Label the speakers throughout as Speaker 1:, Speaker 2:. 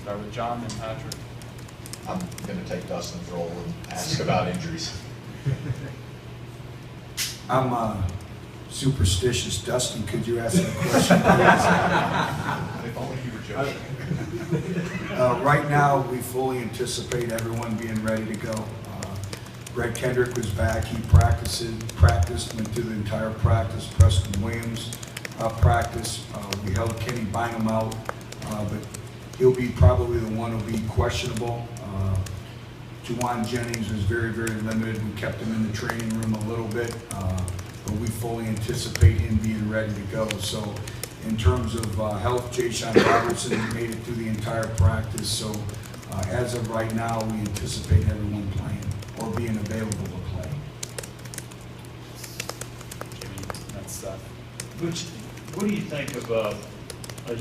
Speaker 1: Start with John and Patrick.
Speaker 2: I'm going to take Dustin's role and ask about injuries.
Speaker 3: I'm superstitious. Dustin, could you ask me a question, please?
Speaker 2: If only you were joking.
Speaker 3: Right now, we fully anticipate everyone being ready to go. Greg Kendrick was back. He practiced, went through the entire practice. Preston Williams practiced. We held Kenny Bynum out, but he'll be probably the one who'll be questionable. Juwan Jennings was very, very limited. We kept him in the training room a little bit, but we fully anticipate him being ready to go. So in terms of health, Jayshon Robertson made it through the entire practice. So as of right now, we anticipate everyone playing or being available to play.
Speaker 1: Jimmy, that's Seth.
Speaker 4: Butch, what do you think of a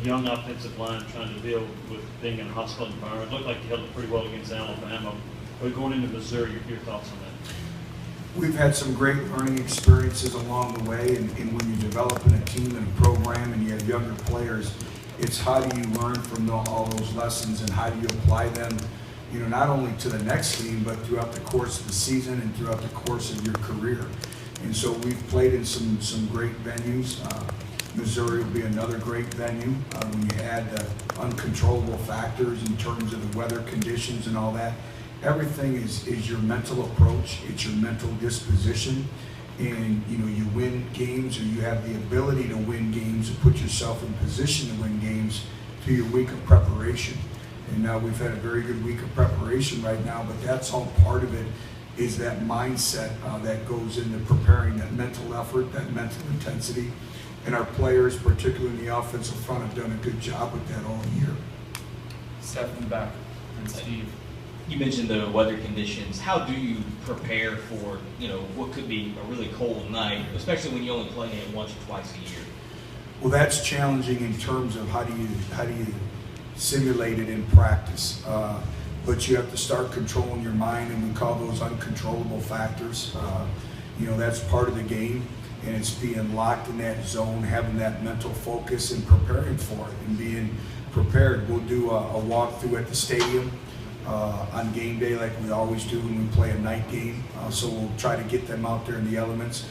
Speaker 4: young offensive line trying to deal with being in a hostile environment? It looked like you held it pretty well against Alabama. But going into Missouri, your thoughts on that?
Speaker 3: We've had some great learning experiences along the way, and when you're developing a team and a program and you have younger players, it's how do you learn from all those lessons and how do you apply them, you know, not only to the next team, but throughout the course of the season and throughout the course of your career. And so we've played in some great venues. Missouri will be another great venue when you add the uncontrollable factors in terms of the weather conditions and all that. Everything is your mental approach, it's your mental disposition, and you know, you win games, or you have the ability to win games and put yourself in position to win games through your week of preparation. And now we've had a very good week of preparation right now, but that's all part of it, is that mindset that goes into preparing, that mental effort, that mental intensity. And our players, particularly in the offensive front, have done a good job with that all year.
Speaker 1: Steph in the back, and Steve.
Speaker 5: You mentioned the weather conditions. How do you prepare for, you know, what could be a really cold night, especially when you only play it once or twice a year?
Speaker 3: Well, that's challenging in terms of how do you simulate it in practice. But you have to start controlling your mind, and we call those uncontrollable factors. You know, that's part of the game, and it's being locked in that zone, having that mental focus and preparing for it and being prepared. We'll do a walkthrough at the stadium on game day like we always do when we play a night game. So we'll try to get them out there in the elements.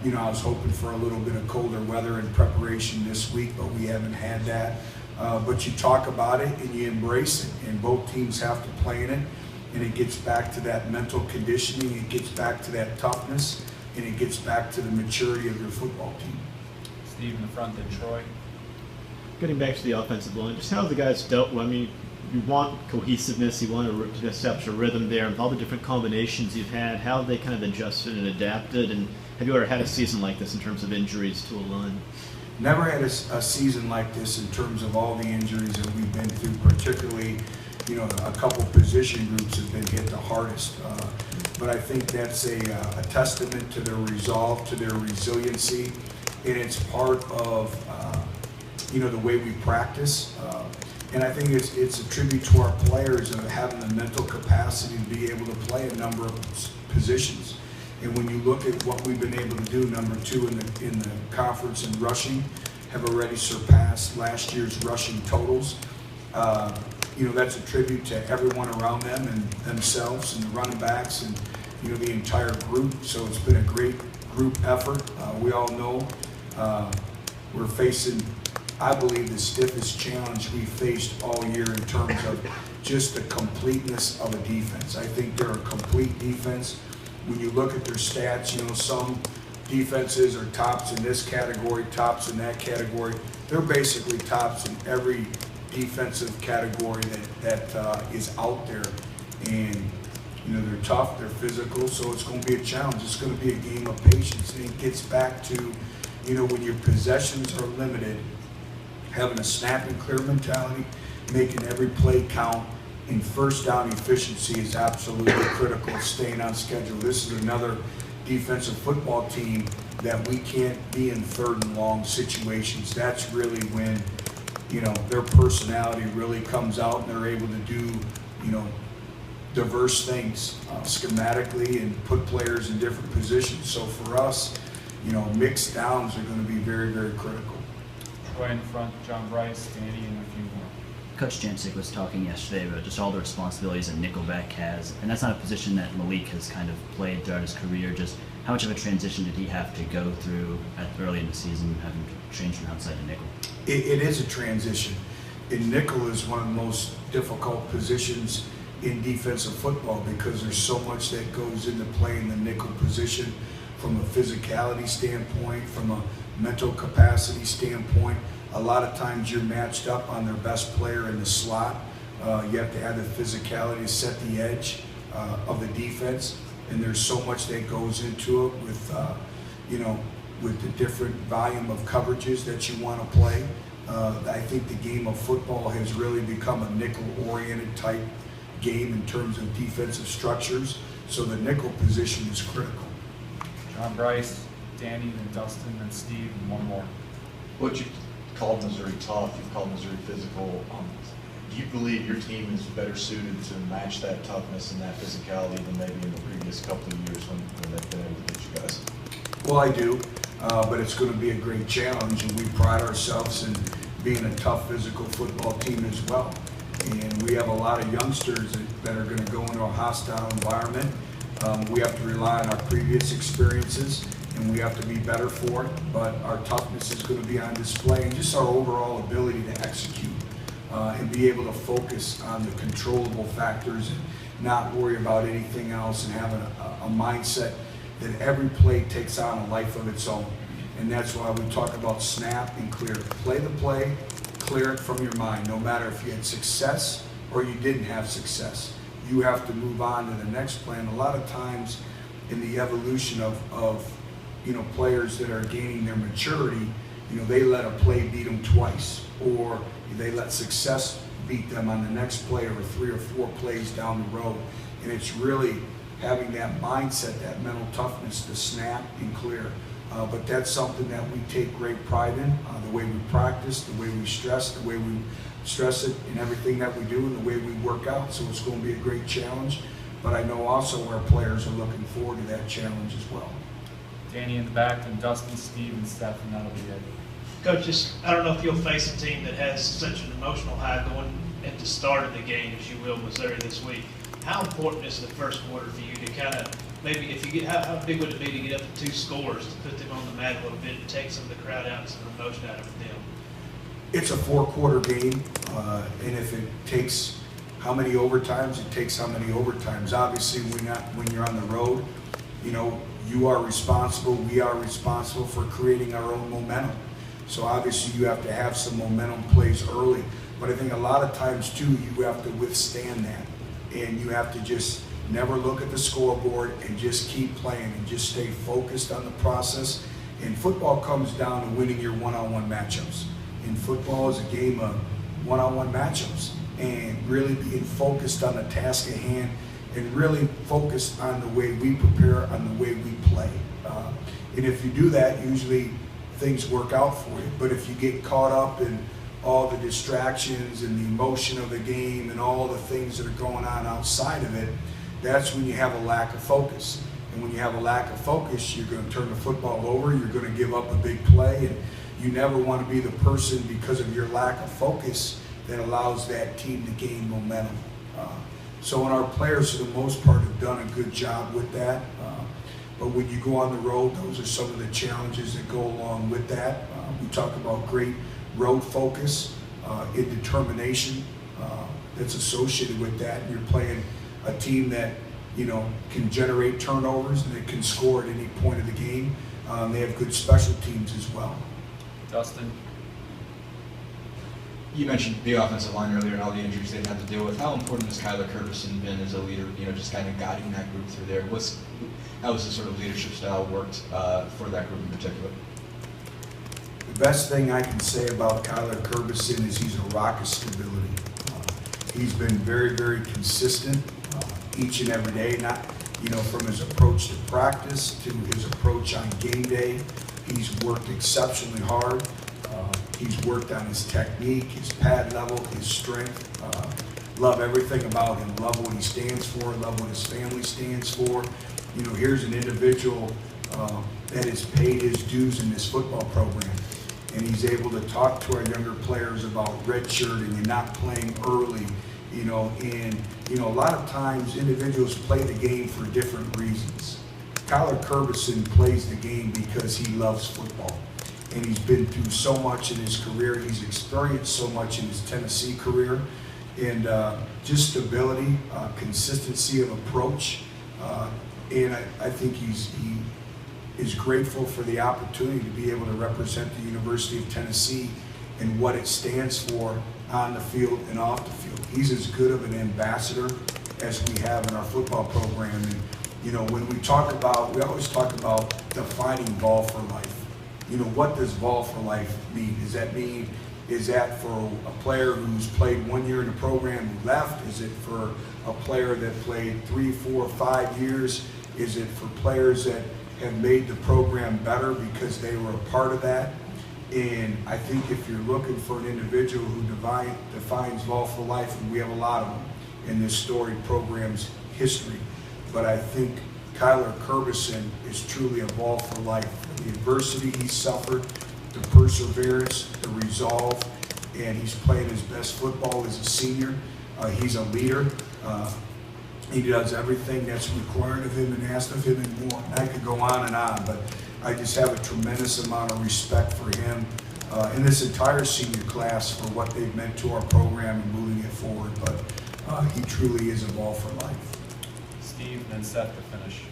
Speaker 3: You know, I was hoping for a little bit of colder weather in preparation this week, but we haven't had that. But you talk about it and you embrace it, and both teams have to play in it, and it gets back to that mental conditioning, it gets back to that toughness, and it gets back to the maturity of your football team.
Speaker 1: Steve in the front, then Troy.
Speaker 6: Getting back to the offensive line, just how have the guys dealt with, I mean, you want cohesiveness, you want to establish a rhythm there, and all the different combinations you've had, how have they kind of adjusted and adapted, and have you ever had a season like this in terms of injuries to a line?
Speaker 3: Never had a season like this in terms of all the injuries that we've been through, particularly, you know, a couple position groups have been hit the hardest. But I think that's a testament to their resolve, to their resiliency, and it's part of, you know, the way we practice. And I think it's a tribute to our players of having the mental capacity to be able to play a number of positions. And when you look at what we've been able to do, number 2 in the conference in rushing, have already surpassed last year's rushing totals. You know, that's a tribute to everyone around them and themselves and the running backs and, you know, the entire group. So it's been a great group effort. We all know we're facing, I believe, the stiffest challenge we faced all year in terms of just the completeness of a defense. I think they're a complete defense. When you look at their stats, you know, some defenses are tops in this category, tops in that category. They're basically tops in every defensive category that is out there. And, you know, they're tough, they're physical, so it's going to be a challenge. It's going to be a game of patience. And it gets back to, you know, when your possessions are limited, having a snap and clear mentality, making every play count, and first down efficiency is absolutely critical, staying on schedule. This is another defensive football team that we can't be in third and long situations. That's really when, you know, their personality really comes out and they're able to do, you know, diverse things schematically and put players in different positions. So for us, you know, mixed downs are going to be very, very critical.
Speaker 1: Troy in the front, John Bryce, Danny, and a few more.
Speaker 7: Coach Jancic was talking yesterday about just all the responsibilities that nickelback has, and that's not a position that Malik has kind of played throughout his career. Just how much of a transition did he have to go through early in the season, having changed from outside to nickel?
Speaker 3: It is a transition. And nickel is one of the most difficult positions in defensive football because there's so much that goes into playing the nickel position from a physicality standpoint, from a mental capacity standpoint. A lot of times you're matched up on their best player in the slot. You have to have the physicality to set the edge of the defense, and there's so much that goes into it with, with the different volume of coverages that you want to play. I think the game of football has really become a nickel-oriented type game in terms of defensive structures, so the nickel position is critical.
Speaker 1: John Bryce, Danny, then Dustin, then Steve, and one more.
Speaker 2: What you called Missouri tough, you've called Missouri physical. Do you believe your team is better suited to match that toughness and that physicality than maybe in the previous couple of years when they've been able to get you guys?
Speaker 3: Well, I do, but it's going to be a great challenge, and we pride ourselves in being a tough physical football team as well. And we have a lot of youngsters that are going to go into a hostile environment. We have to rely on our previous experiences, and we have to be better for it, but our toughness is going to be on display, and just our overall ability to execute and be able to focus on the controllable factors and not worry about anything else, and have a mindset that every play takes on a life of its own. And that's why we talk about snap and clear. Play the play, clear it from your mind. No matter if you had success or you didn't have success, you have to move on to the next play. And a lot of times in the evolution of players that are gaining their maturity, they let a play beat them twice, or they let success beat them on the next play or 3 or 4 plays down the road. And it's really having that mindset, that mental toughness to snap and clear. But that's something that we take great pride in, the way we practice, the way we stress, the way we stress it in everything that we do, and the way we work out. So it's going to be a great challenge. But I know also our players are looking forward to that challenge as well.
Speaker 1: Danny in the back, then Dustin, Steve, and Steph, and that'll be it.
Speaker 8: Coach, I don't know if you'll face a team that has such an emotional high going at the start of the game as you will Missouri this week. How important is the first quarter for you to kind of, maybe if you get, how big would it be to get up to 2 scores to put them on the mat a little bit and take some of the crowd out and some emotion out of them?
Speaker 3: It's a 4-quarter game, and if it takes how many overtimes, it takes how many overtimes. Obviously, when you're on the road, you are responsible, we are responsible for creating our own momentum. So obviously you have to have some momentum plays early, but I think a lot of times too, you have to withstand that, and you have to just never look at the scoreboard and just keep playing and just stay focused on the process. And football comes down to winning your one-on-one matchups. And football is a game of one-on-one matchups, and really being focused on the task at hand and really focused on the way we prepare, on the way we play. And if you do that, usually things work out for you. But if you get caught up in all the distractions and the emotion of the game and all the things that are going on outside of it, that's when you have a lack of focus. And when you have a lack of focus, you're going to turn the football over, you're going to give up a big play, and you never want to be the person, because of your lack of focus, that allows that team to gain momentum. So our players, for the most part, have done a good job with that. But when you go on the road, those are some of the challenges that go along with that. We talk about great road focus and determination that's associated with that. You're playing a team that can generate turnovers and that can score at any point of the game. They have good special teams as well.
Speaker 1: Dustin.
Speaker 9: You mentioned the offensive line earlier and all the injuries they've had to deal with. How important has Kyler Curtison been as a leader, just kind of guiding that group through there? How has the sort of leadership style worked for that group in particular?
Speaker 3: The best thing I can say about Kyler Curtison is he's a rock of stability. He's been very, very consistent each and every day, from his approach to practice to his approach on game day. He's worked exceptionally hard. He's worked on his technique, his pad level, his strength. Love everything about him. Love what he stands for. Love what his family stands for. Here's an individual that has paid his dues in this football program. and he's able to talk to our younger players about redshirting and not playing early, and a lot of times individuals play the game for different reasons. Kyler Kerbyson plays the game because he loves football, and he's been through so much in his career. He's experienced so much in his Tennessee career, and just stability, consistency of approach, and I think he is grateful for the opportunity to be able to represent the University of Tennessee and what it stands for on the field and off the field. He's as good of an ambassador as we have in our football program. And when we always talk about defining Vol for life. What does Vol for life mean? Is that for a player who's played 1 year in the program who left? Is it for a player that played 3, 4, 5 years? Is it for players that have made the program better because they were a part of that? And I think if you're looking for an individual who defines Vol for life, and we have a lot of them in this storied program's history, but I think Kyler Kerbyson is truly a Vol for life. The adversity he suffered, the perseverance, the resolve, and he's playing his best football as a senior. He's a leader. He does everything that's required of him and asked of him and more. I could go on, but I just have a tremendous amount of respect for him and this entire senior class for what they've meant to our program and moving it forward. But he truly is a Vol for life.
Speaker 1: Steve, then Seth to finish.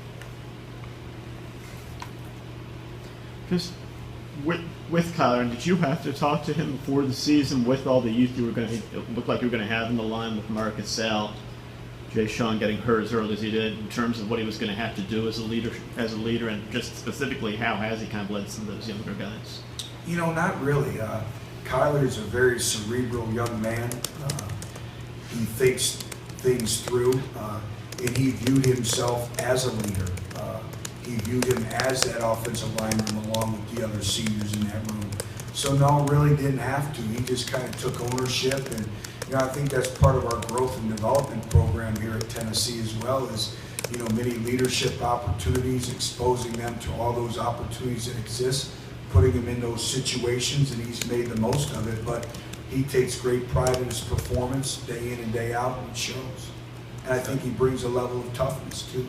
Speaker 6: Just with Kyler, did you have to talk to him before the season with all the youth it looked like you were going to have in the line with Marcus Sal, Jay Sean getting hurt as early as he did, in terms of what he was going to have to do as a leader, and just specifically how has he kind of led some of those younger guys?
Speaker 3: Not really. Kyler's a very cerebral young man. He thinks things through, and he viewed himself as a leader. He viewed him as that offensive lineman along with the other seniors in that room. So no, really didn't have to. He just kind of took ownership, and I think that's part of our growth and development program here at Tennessee as well, is many leadership opportunities, exposing them to all those opportunities that exist, putting him in those situations, and he's made the most of it. But he takes great pride in his performance day in and day out, and it shows. And I think he brings a level of toughness too.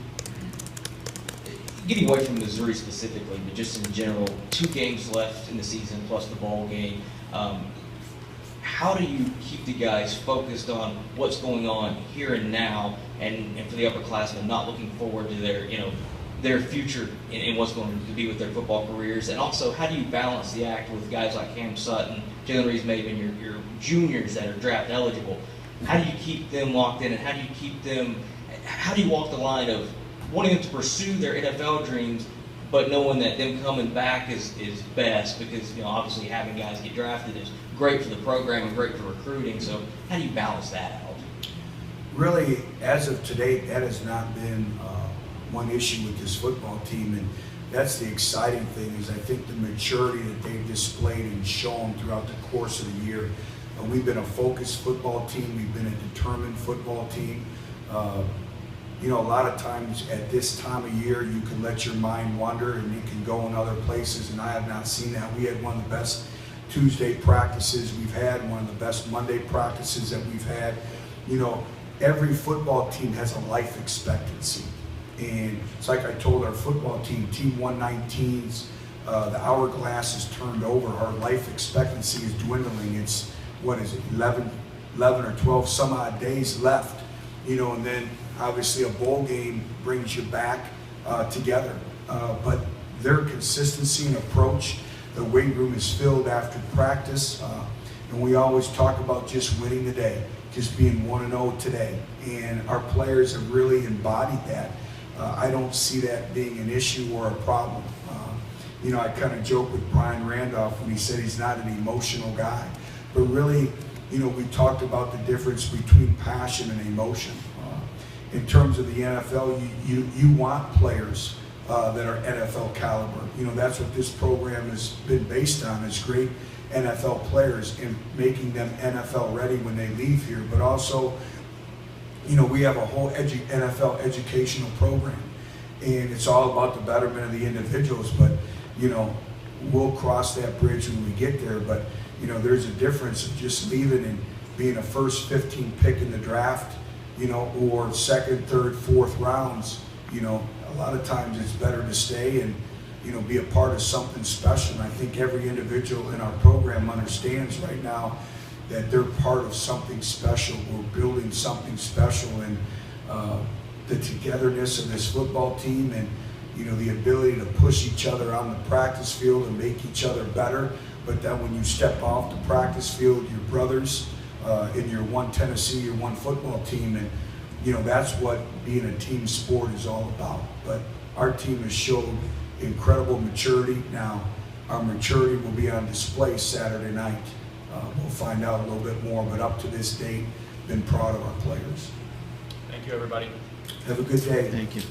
Speaker 5: Getting away from Missouri specifically, but just in general, 2 games left in the season plus the bowl game. How do you keep the guys focused on what's going on here and now, and for the upperclassmen not looking forward to their future in what's going to be with their football careers? And also, how do you balance the act with guys like Cam Sutton, Jalen Reeves-Maven, your juniors that are draft eligible? How do you keep them locked in, and how do you walk the line of wanting them to pursue their NFL dreams, but knowing that them coming back is best, because obviously having guys get drafted is great for the program and great for recruiting. So how do you balance that out?
Speaker 3: Really, as of today, that has not been one issue with this football team, and that's the exciting thing, is I think the maturity that they've displayed and shown throughout the course of the year. We've been a focused football team. We've been a determined football team. A lot of times at this time of year, you can let your mind wander and you can go in other places, and I have not seen that. We had one of the best Tuesday practices we've had, one of the best Monday practices that we've had. Every football team has a life expectancy. And it's like I told our football team, Team 119's, the hourglass is turned over. Our life expectancy is dwindling. It's, 11 or 12 some odd days left. And then obviously a bowl game brings you back together. But their consistency and approach, the weight room is filled after practice. And we always talk about just winning the day, just being 1-0 today. And our players have really embodied that. I don't see that being an issue or a problem. I kind of joke with Brian Randolph when he said he's not an emotional guy. But really, we talked about the difference between passion and emotion. In terms of the NFL, you want players that are NFL caliber. That's what this program has been based on, is great NFL players and making them NFL ready when they leave here. But also, we have a whole NFL educational program, and it's all about the betterment of the individuals. But, we'll cross that bridge when we get there, but, you know, there's a difference of just leaving and being a first 15 pick in the draft, you know, or second, third, fourth rounds. You know, a lot of times it's better to stay and, you know, be a part of something special. And I think every individual in our program understands right now that they're part of something special. We're building something special, and the togetherness of this football team, and, you know, the ability to push each other on the practice field and make each other better. But then when you step off the practice field, your brothers in your one Tennessee, your one football team, and, you know, that's what being a team sport is all about. But our team has showed incredible maturity. Now, our maturity will be on display Saturday night. We'll find out a little bit more, but up to this date, been proud of our players.
Speaker 1: Thank you, everybody.
Speaker 3: Have a good day.
Speaker 6: Thank you.